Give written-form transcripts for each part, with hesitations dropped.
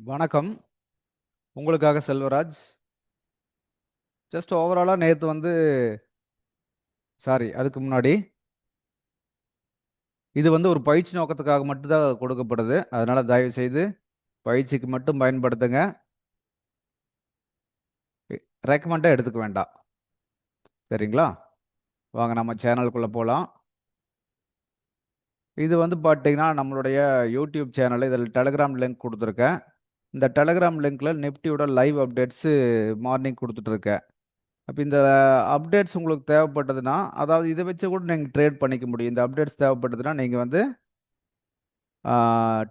வணக்கம். உங்களுக்காக செல்வராஜ். ஜஸ்ட் ஓவராலா நேத்து வந்து அதுக்கு முன்னாடி, இது வந்து ஒரு பயிற்சி நோக்கத்துக்காக மட்டும் தான் கொடுக்கப்படுது. அதனால தயவு செய்து பயிற்சிக்கு மட்டும் பயன்படுத்துங்க. ரெக்கமெண்டா எடுத்துக்க வேண்டாம். சரிங்களா? வாங்க நம்ம சேனலுக்குள்ள போலாம். இது வந்து பார்த்தீங்கன்னா, நம்மளுடைய யூடியூப் சேனல். இதில டெலகிராம் லிங்க் குடுத்துருக்கேன். இந்த டெலகிராம் லிங்க்ல நிஃப்டியோட லைவ் அப்டேட்ஸு மார்னிங் குடுத்துட்டுருக்கேன். அப்ப இந்த அப்டேட்ஸ் உங்களுக்கு தேவைப்பட்டதுன்னா, அதாவது இத வச்சு கூட நீங்க ட்ரேட் பண்ணிக்க முடியும். இந்த அப்டேட்ஸ் தேவைப்பட்டதுன்னா, நீங்க வந்து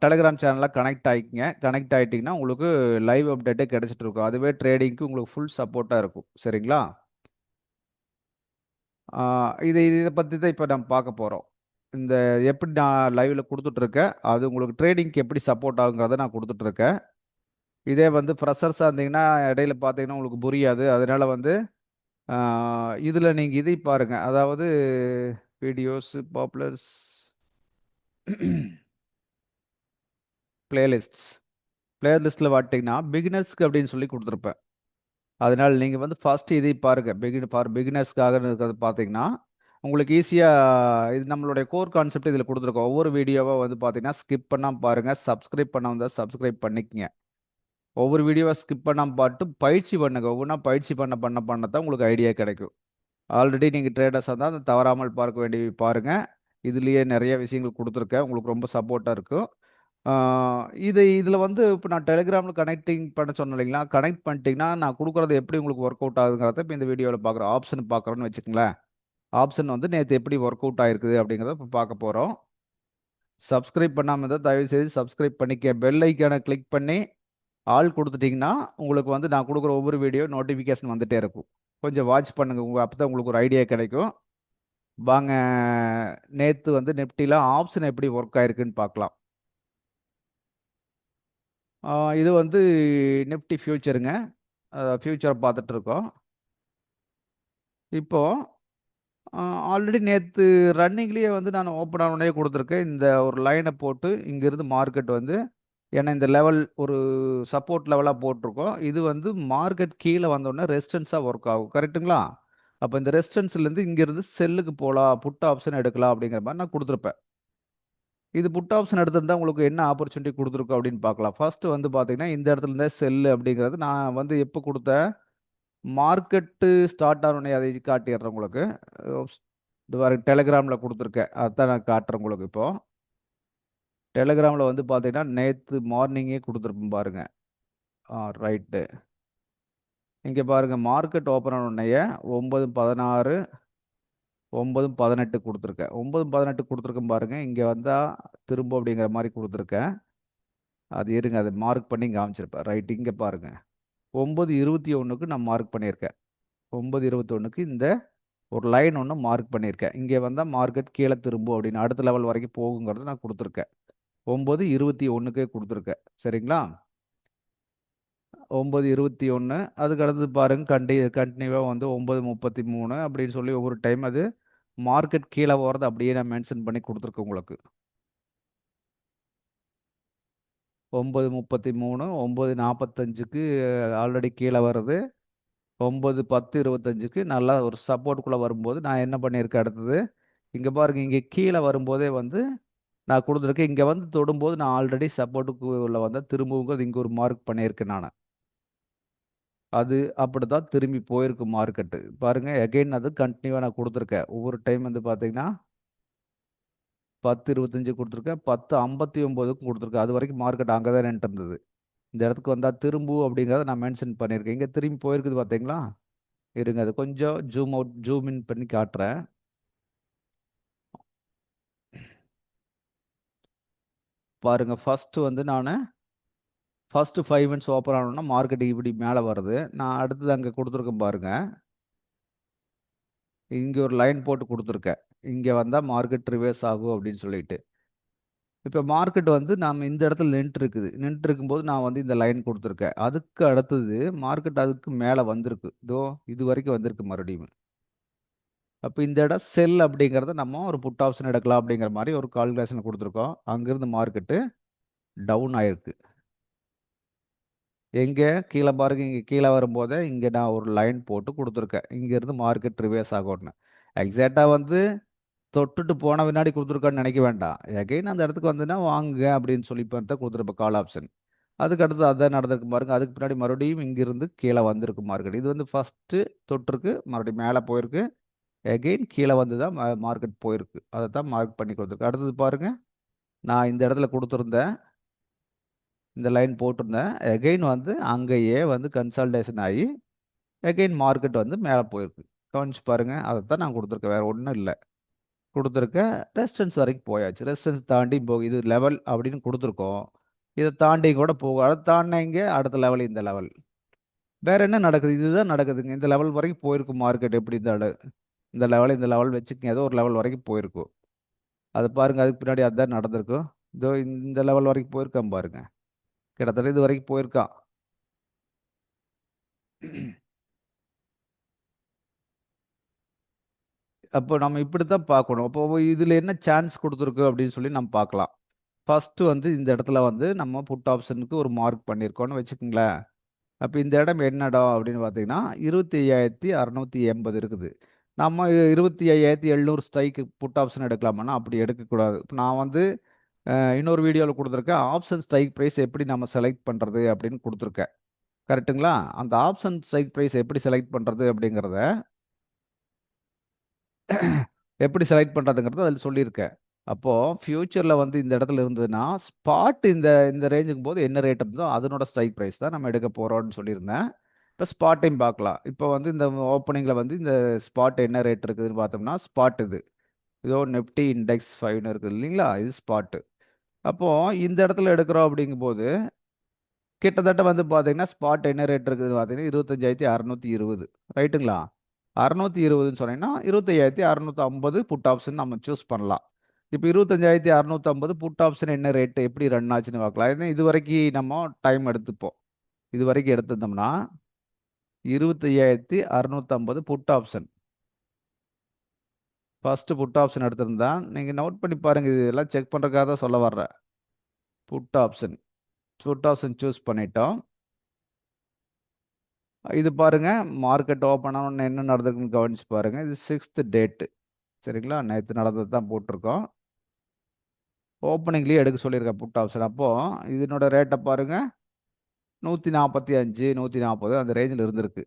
டெலகிராம் சேனல்ல கனெக்ட் ஆயிக்கங்க. கனெக்ட் ஆயிட்டீங்கன்னா, உங்களுக்கு லைவ் அப்டேட்டே கிடைச்சிட்டு இருக்கும். அதுவே ட்ரேடிங்க்கு உங்களுக்கு ஃபுல் சப்போர்ட்டா இருக்கும். சரிங்களா? ஆ இத பத்தி தான் இப்ப நம்ம பார்க்க போறோம். இந்த எப்படி நான் லைவ்ல குடுத்துட்டுருக்கேன், அது உங்களுக்கு ட்ரேடிங்க்கு எப்படி சப்போர்ட் ஆகுங்கிறத நான் குடுத்துட்டுருக்கேன். இதே வந்து ஃப்ரெஷர்ஸா இருந்தீங்கன்னா, இடையில பார்த்தீங்கன்னா உங்களுக்கு புரியாது. அதனால வந்து ஆ இதுல நீங்க இதை பாருங்க. அதாவது வீடியோஸ், பாப்புலர்ஸ், பிளேலிஸ்ட்ஸ். பிளேலிஸ்ட்ல பார்த்தீங்கன்னா, பிகினர்ஸ்க்கு அப்படின்னு சொல்லி குடுத்துருப்பேன். அதனால நீங்க வந்து ஃபர்ஸ்ட் இதை பாருங்க. பிகினர்ஸ்க்காக இருக்கிறத பார்த்தீங்கன்னா, உங்களுக்கு ஈஸியா இது நம்மளுடைய கோர் கான்செப்ட் இதில குடுத்துருக்கோம். ஒவ்வொரு வீடியோவா வந்து பார்த்தீங்கன்னா, ஸ்கிப் பண்ணாம பாருங்க. சப்ஸ்கிரைப் பண்ணாம இருந்தா சப்ஸ்கிரைப் பண்ணிக்கங்க. ஒவ்வொரு வீடியோவா ஸ்கிப் பண்ணாம பார்த்து பயிற்சி பண்ணுங்க. ஒவ்வொன்னா பயிற்சி பண்ண தான் உங்களுக்கு ஐடியா கிடைக்கும். ஆல்ரெடி நீங்க ட்ரேடர்ஸா இருந்தா அத தவறாமல் பார்க்க வேண்டியவை பாருங்க. இதிலேயே நெறைய விஷயங்கள் குடுத்துருக்கேன். உங்களுக்கு ரொம்ப சப்போர்ட்டா இருக்கும். ஆ இதில வந்து இப்ப நான் டெலிகிராம்ல கனெக்டிங் பண்ண சொன்னேன் இல்லைங்களா? கனெக்ட் பண்ணிட்டீங்கன்னா, நான் குடுக்குறது எப்படி உங்களுக்கு ஒர்க் அவுட் ஆகுதுங்கிறத இப்ப இந்த வீடியோல பார்க்குறோம். ஆப்ஷன் பார்க்குறோம்னு வச்சுக்கங்களேன். ஆப்ஷன் வந்து நேத்து எப்படி ஒர்க் அவுட் ஆயிருக்குது அப்படிங்கிறத இப்ப பார்க்க போறோம். சப்ஸ்கிரைப் பண்ணாம இருந்தா தயவுசெய்து சப்ஸ்கிரைப் பண்ணிக்க. பெல் ஐகான கிளிக் பண்ணி ஆல் குடுத்துட்டீங்கன்னா, உங்களுக்கு வந்து நான் குடுக்குற ஒவ்வொரு வீடியோ நோட்டிஃபிகேஷன் வந்துட்டே இருக்கும். கொஞ்சம் வாட்ச் பண்ணுங்க. அப்பதான் உங்களுக்கு ஒரு ஐடியா கிடைக்கும். வாங்க நேத்து வந்து நிஃப்டில ஆப்ஷன் எப்படி ஒர்க் ஆயிருக்குன்னு பார்க்கலாம். ஆ இது வந்து நிஃப்டி ஃபியூச்சருங்க. ஃபியூச்சர பார்த்துட்டு இருக்கோம். இப்போ அ ஆல்ரெடி நேத்து ரன்னிங்லயே வந்து நான் ஓப்பன் ஆனோனே குடுத்துருக்கேன். இந்த ஒரு லைன போட்டு இங்கிருந்து மார்க்கெட் வந்து ஏன்னா இந்த லெவல் ஒரு சப்போர்ட் லெவலா போட்டுருக்கோம். இது வந்து மார்க்கெட் கீழ வந்தோனே ரெசிஸ்டன்ஸா ஒர்க் ஆகும். கரெக்ட்டுங்களா? அப்ப இந்த ரெசிஸ்டன்ஸ்லேருந்து இங்கிருந்து செல்லுக்கு போலாம். புட் ஆப்ஷன் எடுக்கலாம் அப்படிங்கிற மாரி நான் குடுத்துருப்பேன். இது புட் ஆப்ஷன் எடுத்திருந்தா உங்களுக்கு என்ன ஆப்பர்ச்சுனிட்டி குடுத்துருக்கும் அப்படின்னு பார்க்கலாம். ஃபர்ஸ்ட் வந்து பார்த்தீங்கன்னா, இந்த இடத்துல இருந்தே செல் அப்படிங்கிறது நான் வந்து எப்போ குடுத்தேன்? மார்க்கெட்டு ஸ்டார்ட் ஆனோனே அதை காட்டிர்றேன் உங்களுக்கு. இது பாருங்க டெலகிராம்ல குடுத்துருக்கேன். அதான் நான் காட்டுறேன் உங்களுக்கு இப்போ. டெலகிராம்ல வந்து பார்த்தீங்கன்னா, நேத்து மார்னிங்கே குடுத்துருப்பேன் பாருங்க. ரைட்டு. இங்க பாருங்க மார்க்கெட் ஓப்பன் ஆனோனயே 9:16 9:18 குடுத்துருக்கேன். 9:18 குடுத்துருக்கேன் பாருங்க. இங்க வந்தா திரும்ப அப்படிங்கிற மாரி குடுத்துருக்கேன். அது இருங்க. அத மார்க் பண்ணி காமிச்சிருப்பேன். ரைட் இங்க பாருங்க. 9:21க்கு நான் மார்க் பண்ணியிருக்கேன். 9:21க்கு இந்த ஒரு லைன் ஒண்ணு மார்க் பண்ணியிருக்கேன். இங்க வந்தா மார்க்கெட் கீழ திரும்பும் அப்படின்னு அடுத்த லெவல் வரைக்கும் போகுங்கிறத நான் குடுத்துருக்கேன். 9:21க்கே குடுத்துருக்கேன். சரிங்களா? 9:21 அதுக்கு அடுத்தது பாருங்க கன்டினியூவா வந்து 9:33 அப்படின்னு சொல்லி ஒவ்வொரு டைம் அது மார்க்கெட் கீழ போறத அப்படியே நான் மென்ஷன் பண்ணி குடுத்துருக்கேன் உங்களுக்கு. 9:33 9:45க்கு ஆல்ரெடி கீழ வருது. 9:10 நல்லா ஒரு சப்போர்ட்குள்ள வரும்போது, நான் என்ன பண்ணியிருக்கேன் அடுத்தது, இங்க பாருங்க இங்க கீழ வரும்போதே வந்து நான் குடுத்துருக்கேன். இங்க வந்து தொடும்போது நான் ஆல்ரெடி சப்போர்ட்டுக்கு உள்ள வந்தேன். திரும்பவும் இங்க ஒரு மார்க் பண்ணியிருக்கேன் நானு. அது அப்படித்தான் திரும்பி போயிருக்கு மார்க்கெட்டு. பாருங்க அகைன் அது கன்டினியூவா நான் குடுத்துருக்கேன். ஒவ்வொரு டைம் வந்து பார்த்தீங்கன்னா, 10:25 குடுத்துருக்கேன். 10:59க்கும் குடுத்துருக்கேன். அதுவரைக்கும் மார்க்கெட் அங்க தான் நின்னுட்டு இருந்தது. இந்த இடத்துக்கு வந்தா திரும்பும் அப்படிங்கிறத நான் மென்ஷன் பண்ணியிருக்கேன். இங்க திரும்பி போயிருக்குது பார்த்தீங்களா? இருங்க அது கொஞ்சம் ஜூம் இன் பண்ணி காட்டுறேன். பாருங்க ஃபர்ஸ்ட் 5 மினிட்ஸ் ஓப்பன் ஆனோனே மார்க்கெட் இப்படி மேல வருது. நான் அடுத்தது அங்க குடுத்துருக்கேன் பாருங்க. இங்க ஒரு லைன் போட்டு குடுத்துருக்கேன். இங்க வந்தா மார்க்கெட் ரிவர்ஸ் ஆகும் அப்படின்னு சொல்லிட்டு. இப்ப மார்க்கெட் வந்து நாம இந்த இடத்துல நின்னுட்டுருக்குது. நின்னுட்டுருக்கும்போது நான் வந்து இந்த லைன் குடுத்துருக்கேன். அதுக்கு அடுத்தது மார்க்கெட் அதுக்கு மேல வந்திருக்கு. இதுவரைக்கும் வந்திருக்கு மறுபடியும். அப்ப இந்த இடம் செல் அப்படிங்கிறத நம்ம ஒரு புட் ஆப்ஷன் எடுக்கலாம் அப்படிங்கிற மாரி ஒரு கால்குலேஷன் குடுத்துருக்கோம். அங்கிருந்து மார்க்கெட்டு டவுன் ஆயிருக்கு. எங்கே கீழே பாருங்க, இங்கே கீழே வரும்போதே இங்கே நான் ஒரு லைன் போட்டு கொடுத்துருக்கேன். இங்கேருந்து மார்க்கெட் ரிவேர்ஸ் ஆகும்னு. எக்ஸாக்டாக வந்து தொட்டுட்டு போன பின்னாடி கொடுத்துருக்கான்னு நினைக்க வேண்டாம். எகைன் அந்த இடத்துக்கு வந்துன்னா வாங்குங்க அப்படின்னு சொல்லி பார்த்தா கொடுத்துருப்பேன் கால் ஆப்ஷன். அதுக்கு அடுத்து அதான் நடந்திருக்கு பாருங்க. அதுக்கு பின்னாடி மறுபடியும் இங்கிருந்து கீழே வந்திருக்கு மார்க்கெட். இது வந்து ஃபஸ்ட்டு தொட்டிருக்கு, மறுபடியும் மேலே போயிருக்கு. எகைன் கீழே வந்து தான் மார்க்கெட் போயிருக்கு. அதை தான் மார்க் பண்ணி கொடுத்துருக்கு. அடுத்தது பாருங்க, நான் இந்த இடத்துல கொடுத்துருந்தேன், இந்த லைன் போட்டிருந்தேன். எகைன் வந்து அங்கேயே வந்து கன்சால்டேஷன் ஆகி எகைன் மார்க்கெட் வந்து மேலே போயிருக்கு. கவனிச்சு பாருங்க. அதை தான் நான் கொடுத்துருக்கேன், வேற ஒன்றும் இல்லை. கொடுத்துருக்கேன். ரெசிஸ்டன்ஸ் வரைக்கும் போயாச்சு. ரெசிஸ்டன்ஸ் தாண்டி இது லெவல் அப்படின்னு கொடுத்துருக்கோம். இதை தாண்டி கூட போகும். அதை தாண்டிங்க அடுத்த லெவல் இந்த லெவல். வேற என்ன நடக்குது? இதுதான் நடக்குதுங்க. இந்த லெவல் வரைக்கும் போயிருக்கு மார்க்கெட். எப்படி இந்த லெவல் வச்சுக்கங்க. ஏதோ ஒரு லெவல் வரைக்கும் போயிருக்கும். அது பாருங்க, அதுக்கு பின்னாடி அதான் நடந்திருக்கும். இதோ இந்த லெவல் வரைக்கும் போயிருக்கான் பாருங்க. கிட்டத்தட்ட இது வரைக்கும் போயிருக்கான். அப்போ நம்ம இப்படித்தான் பார்க்கணும். அப்போ இதுல என்ன சான்ஸ் கொடுத்துருக்கு அப்படின்னு சொல்லி நம்ம பார்க்கலாம். ஃபர்ஸ்ட் வந்து இந்த இடத்துல வந்து நம்ம புட் ஆப்ஷனுக்கு ஒரு மார்க் பண்ணியிருக்கோம்னு வச்சுக்கோங்களேன். அப்போ இந்த இடம் என்ன இடம் அப்படின்னு பார்த்தீங்கன்னா 25,680 இருக்குது. நம்ம 25,700 ஸ்ட்ரைக்கு புட் ஆப்ஷன் எடுக்கலாமான்னா அப்படி எடுக்கக்கூடாது. இப்போ நான் வந்து இன்னொரு வீடியோவில் கொடுத்துருக்கேன், ஆப்ஷன் ஸ்ட்ரைக் ப்ரைஸ் எப்படி நம்ம செலக்ட் பண்ணுறது அப்படின்னு கொடுத்துருக்கேன். கரெக்ட்டுங்களா? அந்த ஆப்ஷன் ஸ்ட்ரைக் ப்ரைஸ் எப்படி செலக்ட் பண்ணுறது அப்படிங்கிறத எப்படி செலக்ட் பண்ணுறதுங்கிறத அதில் சொல்லியிருக்கேன். அப்போது ஃப்யூச்சரில் வந்து இந்த இடத்துல இருந்ததுன்னா ஸ்பாட் இந்த இந்த ரேஞ்சுக்கும் போது என்ன ரேட் இருந்ததோ அதனோட ஸ்ட்ரைக் ப்ரைஸ் தான் நம்ம எடுக்க போகிறோம்னு சொல்லியிருந்தேன். இப்போ ஸ்பாட்டையும் பார்க்கலாம். இப்போ வந்து இந்த ஓப்பனிங்கில் வந்து இந்த ஸ்பாட் என்ன ரேட் இருக்குதுன்னு பார்த்தோம்னா ஸ்பாட் இதோ நிஃப்டி இண்டெக்ஸ் 5ன்னு இருக்குது இல்லைங்களா? இது ஸ்பாட்டு. அப்போது இந்த இடத்துல எடுக்கிறோம் அப்படிங்கும்போது கிட்டத்தட்ட வந்து பார்த்தீங்கன்னா ஸ்பாட் என்ன ரேட் இருக்குதுன்னு பார்த்தீங்கன்னா 25,620 ரைட்டுங்களா? 620ன்னு சொன்னீங்கன்னா 25,650 புட் ஆப்ஷன் நம்ம சூஸ் பண்ணலாம். இப்போ 25,650 புட் ஆப்ஷன் என்ன ரேட் எப்படி ரன் ஆச்சுன்னு பார்க்கலாம். ஏன்னா இது வரைக்கும் நம்ம டைம் எடுத்துப்போம். இது வரைக்கும் எடுத்திருந்தோம்னா 25,650 put option. First put option எடுத்திருந்தா நீங்கள் நோட் பண்ணி பாருங்க. இதெல்லாம் செக் பண்ணுறதுக்காக தான் சொல்ல வர்றேன். புட் ஆப்ஷன் சூஸ் பண்ணிட்டோம். இது பாருங்க, மார்க்கெட் ஓப்பன் ஆனோன்னு என்ன நடந்திருக்குன்னு கவனிச்சு பாருங்க. இது 6th டேட்டு சரிங்களா? நேற்று நடந்தது தான் போட்டிருக்கோம். ஓப்பனிங்லேயே எடுக்க சொல்லியிருக்கேன் புட் ஆப்ஷன். அப்போது இதனோட ரேட்டை பாருங்க, 145 140 அந்த ரேஞ்சில் இருந்திருக்கு.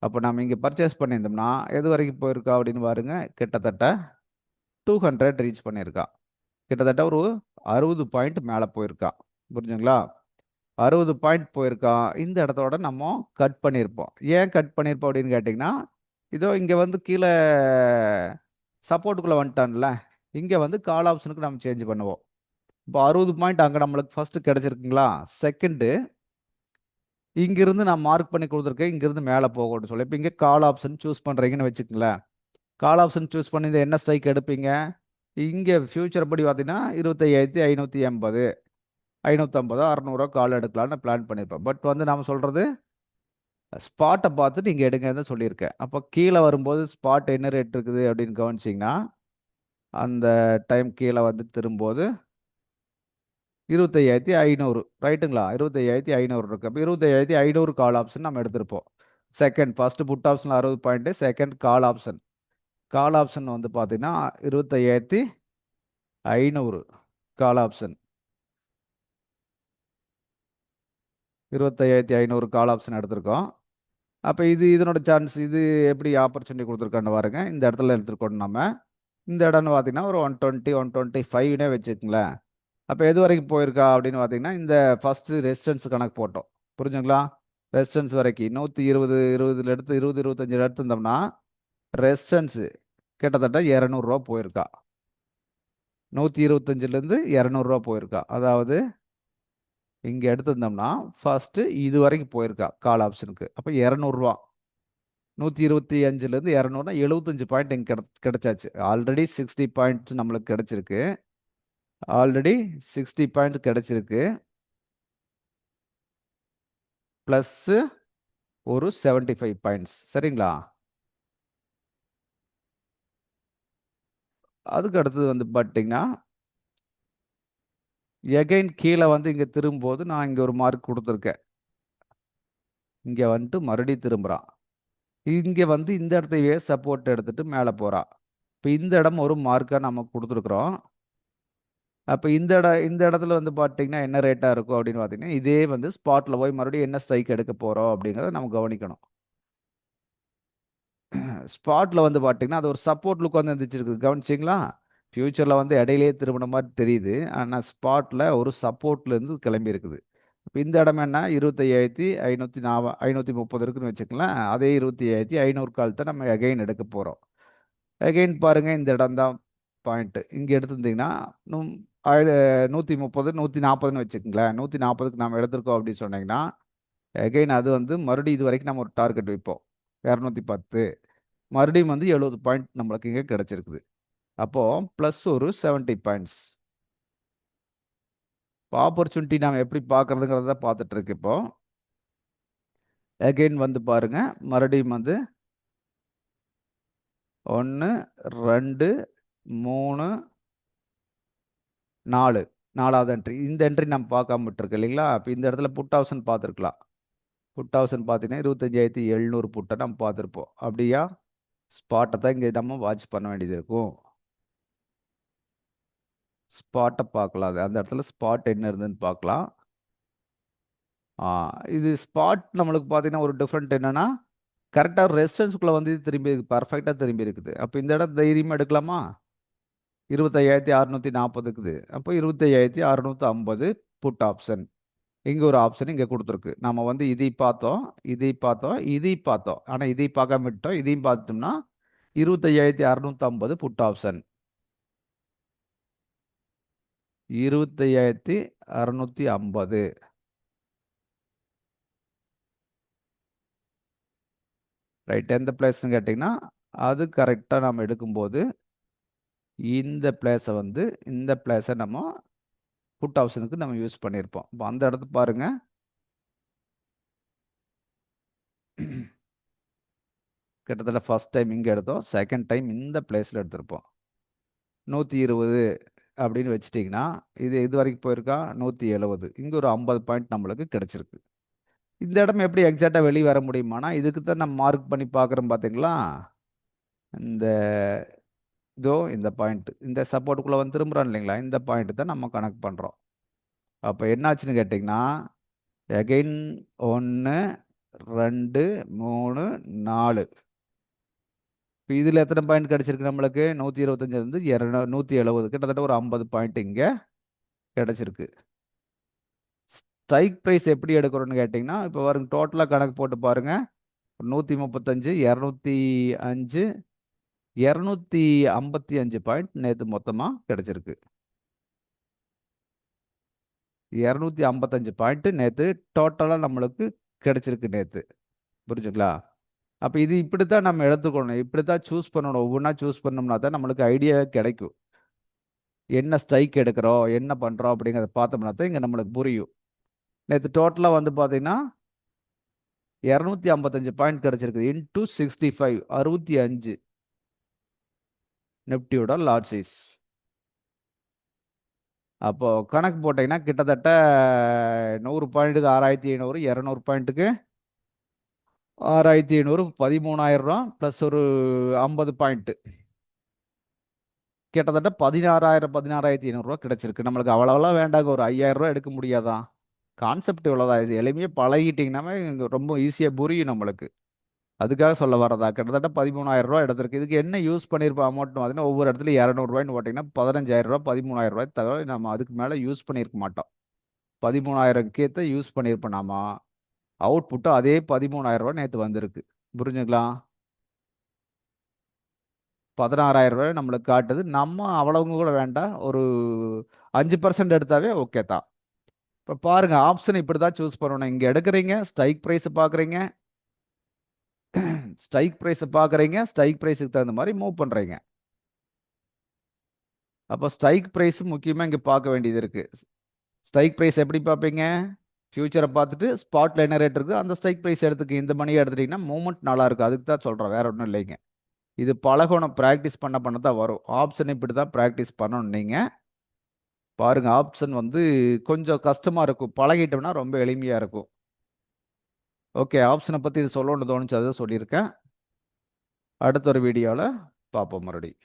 அப்போ நம்ம இங்கே பர்ச்சேஸ் பண்ணியிருந்தோம்னா எது வரைக்கும் போயிருக்கா அப்படின்னு பாருங்க. கிட்டத்தட்ட 200 ரீச் பண்ணியிருக்கா. கிட்டத்தட்ட ஒரு 60 பாயிண்ட் மேலே போயிருக்கா. புரிஞ்சுங்களா? 60 பாயிண்ட் போயிருக்கா. இந்த இடத்தோட நம்ம கட் பண்ணியிருப்போம். ஏன் கட் பண்ணியிருப்போம் அப்படின்னு கேட்டிங்கன்னா, இதோ இங்கே வந்து கீழே சப்போர்ட்டுக்குள்ளே வந்துட்டான்ல, இங்கே வந்து கால் ஆப்ஷனுக்கு நம்ம சேஞ்ச் பண்ணுவோம். இப்போ 60 பாயிண்ட் அங்கே நம்மளுக்கு ஃபர்ஸ்ட் கிடைச்சிருக்குங்களா? செகண்டு இங்கிருந்து நான் மார்க் பண்ணி கொடுத்துருக்கேன். இங்கிருந்து மேலே போகணும்னு சொல்லி இப்போ இங்கே கால் ஆப்ஷன் சூஸ் பண்ணுறீங்கன்னு வச்சுக்கங்களேன். கால் ஆப்ஷன் சூஸ் பண்ணி இந்த என்ன ஸ்ட்ரைக் எடுப்பீங்க? இங்கே ஃபியூச்சர் படி பார்த்தீங்கன்னா 25,580 550 600 கால் எடுக்கலாம்னு பிளான் பண்ணியிருப்பேன். பட் வந்து நாம சொல்கிறது ஸ்பாட்டை பார்த்துட்டு இங்கே எடுங்கன்னு தான் சொல்லியிருக்கேன். அப்போ கீழே வரும்போது ஸ்பாட் என்ன ரேட் இருக்குது அப்படின்னு கவனிச்சிங்கன்னா அந்த டைம் கீழே வந்து திரும்போது 25,500 ரைட்டுங்களா? 25,500 இருக்கு. அப்போ 25,500 கால் ஆப்ஷன் நம்ம எடுத்திருப்போம். First put option 60 point, second call option வந்து பார்த்தீங்கன்னா 25,500 கால் ஆப்ஷன். 25,500 கால் ஆப்ஷன் எடுத்திருக்கோம். அப்போ இதனோட சான்ஸ் இது எப்படி ஆப்பர்ச்சுனிட்டி கொடுத்துருக்கான்னு பாருங்க. இந்த இடத்துல எடுத்துருக்கோம் நம்ம. இந்த இடம்னு பார்த்தீங்கன்னா ஒரு 120 125னே வச்சுக்கங்களேன். அப்போ எது வரைக்கும் போயிருக்கா அப்படின்னு பார்த்தீங்கன்னா இந்த ஃபஸ்ட்டு ரெசிஸ்டன்ஸ் கணக்கு போட்டோம். புரிஞ்சுங்களா? ரெசிஸ்டன்ஸ் வரைக்கும் 120 20 எடுத்து 20 25 எடுத்திருந்தோம்னா ரெசிஸ்டன்ஸு கிட்டத்தட்ட 200 போயிருக்கா. 125லேருந்து 200 போயிருக்கா. அதாவது இங்கே எடுத்திருந்தோம்னா ஃபர்ஸ்ட் இது வரைக்கும் போயிருக்கா கால் ஆப்ஷனுக்கு. அப்போ 200 125லேருந்து 200 75 பாயிண்ட் இங்கே கிடைச்சாச்சு. ஆல்ரெடி 60 பாயிண்ட்ஸ் நம்மளுக்கு கிடைச்சிருக்கு. ப்ளஸ் ஒரு 75 பாயிண்ட்ஸ் சரிங்களா? அதுக்கு அடுத்தது வந்து பார்த்தீங்கன்னா எகைன் கீழே வந்து இங்கே திரும்பும்போது நான் இங்கே ஒரு மார்க் கொடுத்துருக்கேன். இங்கே வந்துட்டு மறுபடியும் திரும்புகிறான். இங்கே வந்து இந்த இடத்தையே சப்போர்ட் எடுத்துட்டு மேலே போகிறான். இப்போ இந்த இடம் ஒரு மார்க்காக நம்ம கொடுத்துருக்குறோம். அப்போ இந்த இடத்துல வந்து பார்த்தீங்கன்னா என்ன ரேட்டாக இருக்கும் அப்படின்னு பார்த்தீங்கன்னா, இதே வந்து ஸ்பாட்டில் போய் மறுபடியும் என்ன ஸ்ட்ரைக் எடுக்க போகிறோம் அப்படிங்கிறத நம்ம கவனிக்கணும். ஸ்பாட்டில் வந்து பார்த்தீங்கன்னா அது ஒரு சப்போர்ட் லுக் வந்து இருந்துச்சு, கவனிச்சிங்களா? ஃப்யூச்சரில் வந்து இடையிலேயே திரும்பின மாதிரி தெரியுது, ஆனால் ஸ்பாட்டில் ஒரு சப்போர்ட்லேருந்து கிளம்பி இருக்குது. இப்போ இந்த இடம் என்ன 25,530 இருக்குன்னு வச்சுக்கலாம். அதே 25,500 கால் தான் நம்ம அகைன் எடுக்க போகிறோம். அகைன் பாருங்கள், இந்த இடம் தான் பாயிண்ட்டு. இங்கே எடுத்திருந்தீங்கன்னா 130 140ன்னு வச்சுக்கோங்களேன். 140க்கு நம்ம எடுத்திருக்கோம் அப்படின்னு சொன்னீங்கன்னா அகைன் அது வந்து மறுபடியும் இது வரைக்கும் நம்ம ஒரு டார்கெட் வைப்போம் 210. மறுபடியும் வந்து 70 பாயிண்ட் நம்மளுக்கு இங்கே கிடச்சிருக்குது. அப்போது ப்ளஸ் ஒரு 70 பாயிண்ட்ஸ். இப்போ ஆப்பர்ச்சுனிட்டி நாம் எப்படி பார்க்குறதுங்கிறத பார்த்துட்டு இருக்கு. இப்போ அகைன் வந்து பாருங்க, மறுபடியும் வந்து 1 2 3 4 4வது என்ட்ரி. இந்த என்ட்ரி நம்ம பார்க்காம விட்டுருக்கு இல்லைங்களா? இப்போ இந்த இடத்துல புட் ஆப்ஷன் பார்த்துருக்கலாம். புட் ஆப்ஷன் பார்த்தீங்கன்னா 25,700 புட்டை நம்ம பார்த்துருப்போம். அப்படியா? ஸ்பாட்டை தான் இங்கே நம்ம வாட்ச் பண்ண வேண்டியது இருக்கும். ஸ்பாட்டை பார்க்கலாம். அது அந்த இடத்துல ஸ்பாட் என்ன இருந்ததுன்னு பார்க்கலாம். இது ஸ்பாட் நம்மளுக்கு பார்த்தீங்கன்னா ஒரு டிஃப்ரெண்ட் என்னன்னா, கரெக்டாக ரெசிஸ்டன்ஸ்குள்ளே வந்து இது திரும்பி பர்ஃபெக்டாக திரும்பி இருக்குது. அப்போ இந்த இடம் தைரியமாக எடுக்கலாமா? 25,640 இருக்குது. அப்போ 25,650 புட் ஆப்ஷன். இங்கே ஒரு ஆப்ஷன் இங்கே கொடுத்துருக்கு. நம்ம வந்து இதை பார்த்தோம், இதை பார்த்தோம், இதை பார்த்தோம். ஆனால் இதை பார்க்காம விட்டோம். இதையும் பார்த்துட்டோம்னா 25,650 புட் ஆப்ஷன். 25,650. ரைட். எந்த பிளேஸ்ன்னு கேட்டிங்கன்னா, அது கரெக்டாக நம்ம எடுக்கும்போது இந்த பிளேஸை வந்து இந்த பிளேஸை நம்ம புட் ஆப்ஷனுக்கு நம்ம யூஸ் பண்ணியிருப்போம். இப்போ அந்த இடத்த பாருங்க. கிட்டத்தட்ட ஃபர்ஸ்ட் டைம் இங்கே எடுத்தோம், செகண்ட் டைம் இந்த பிளேஸில் எடுத்திருப்போம். 120 அப்படின்னு வச்சுட்டிங்கன்னா இது வரைக்கும் போயிருக்கா 170. இங்கே ஒரு 50 பாயிண்ட் நம்மளுக்கு கிடைச்சிருக்கு. இந்த இடம் எப்படி எக்ஸாக்டாக வெளியே வர முடியுமானா, இதுக்கு தான் நம்ம மார்க் பண்ணி பார்க்குறோம் பார்த்தீங்களா? இந்த இந்த பாயிண்ட் இந்த சப்போர்ட்டுக்குள்ளே வந்து திரும்புகிறோம் இல்லைங்களா? இந்த பாயிண்ட் தான் நம்ம கனெக்ட் பண்ணுறோம். அப்போ என்னாச்சுன்னு கேட்டிங்கன்னா, எகைன் 1 2 3 4. இப்போ இதில் எத்தனை பாயிண்ட் கிடச்சிருக்கு நம்மளுக்கு? 125 170. கிட்டத்தட்ட ஒரு 50 பாயிண்ட் இங்கே கிடச்சிருக்கு. ஸ்ட்ரைக் ப்ரைஸ் எப்படி எடுக்கிறோன்னு கேட்டிங்கன்னா, இப்போ பாருங்க, டோட்டலாக கணக்கு போட்டு பாருங்கள். 135 205 255 பாயிண்ட் நேற்று மொத்தமாக கிடச்சிருக்கு. 255 பாயிண்ட்டு நேற்று டோட்டலாக நம்மளுக்கு கிடச்சிருக்கு நேற்று. புரிஞ்சுங்களா? அப்போ இது இப்படி தான் நம்ம எடுத்துக்கணும், இப்படி தான் சூஸ் பண்ணணும். ஒவ்வொன்றா சூஸ் பண்ணோம்னா தான் நம்மளுக்கு ஐடியா கிடைக்கும். என்ன ஸ்ட்ரைக் எடுக்கிறோம், என்ன பண்ணுறோம் அப்படிங்கிறத பார்த்தோம்னா தான் இங்கே நம்மளுக்கு புரியும். நேற்று டோட்டலாக வந்து பார்த்தீங்கன்னா 255 பாயிண்ட் கிடச்சிருக்குது. இன்டூ 65 65 நிஃப்டியோட லாட் சைஸ். அப்போ கணக்கு போட்டிங்கன்னா கிட்டத்தட்ட 100 பாயிண்ட்டுக்கு 6,500, 200 பாயிண்ட்டுக்கு 6,500, 13,000 ப்ளஸ் ஒரு 50 பாயிண்ட்டு, கிட்டத்தட்ட 16,000 16,500 கிடைச்சிருக்கு. நம்மளுக்கு அவ்வளோலாம் வேண்டாங்க, ஒரு 5,000 எடுக்க முடியாதான்? கான்செப்ட் இவ்வளோதான். இது எளிமையாக பழகிட்டிங்கன்னாவே இங்க ரொம்ப ஈஸியாக புரியும் நம்மளுக்கு. அதுக்காக சொல்ல வரதா. கிட்டத்தட்ட 13,000 எடுத்திருக்கு. இதுக்கு என்ன யூஸ் பண்ணியிருப்போம் அமௌண்ட்னு பார்த்தீங்கன்னா, ஒவ்வொரு இடத்துல 200 போட்டிங்கன்னா 15,000 13,000 தவிர நம்ம அதுக்கு மேலே யூஸ் பண்ணியிருக்க மாட்டோம். 13,000 கேத்த யூஸ் பண்ணியிருப்போம் நாம. அவுட்புட்டும் அதே 13,000 நேற்று வந்திருக்கு. புரிஞ்சுங்களா? 16,000 நம்மளுக்கு காட்டுது. நம்ம அவ்வளவுங்க கூட வேண்டாம், ஒரு 5% எடுத்தாவே ஓகே தான். இப்போ பாருங்க, ஆப்ஷன் இப்படி தான் சூஸ் பண்ணணும். இங்கே எடுக்கிறீங்க, ஸ்ட்ரைக் ப்ரைஸ் பார்க்குறீங்க, ஸ்ட்ரைக் ப்ரைஸை பார்க்குறீங்க, ஸ்ட்ரைக் ப்ரைஸுக்கு தகுந்த மாதிரி மூவ் பண்ணுறீங்க. அப்போ ஸ்ட்ரைக் ப்ரைஸ் முக்கியமாக இங்கே பார்க்க வேண்டியது இருக்குது. ஸ்ட்ரைக் ப்ரைஸ் எப்படி பார்ப்பீங்க? ஃபியூச்சரை பார்த்துட்டு ஸ்பாட்டில் என்ன ரேட் இருக்குது அந்த ஸ்ட்ரைக் ப்ரைஸ் எடுத்துக்கு. இந்த மணியை எடுத்துட்டிங்கன்னா மூமெண்ட் நல்லா இருக்கும். அதுக்கு தான் சொல்கிறேன், வேற ஒன்றும் இல்லைங்க. இது பழகணும், ப்ராக்டிஸ் பண்ண தான் வரும். ஆப்ஷன் இப்படி தான் ப்ராக்டிஸ் பண்ணணும். நீங்கள் பாருங்கள், ஆப்ஷன் வந்து கொஞ்சம் கஷ்டமாக இருக்கும், பழகிட்டோம்னா ரொம்ப எளிமையாக இருக்கும். ஓகே, ஆப்ஷனை பற்றி இது சொல்லணும்னு தோணுச்சு, அதை சொல்லியிருக்கேன். அடுத்த ஒரு வீடியோவில் பார்ப்போம் மறுபடியும்.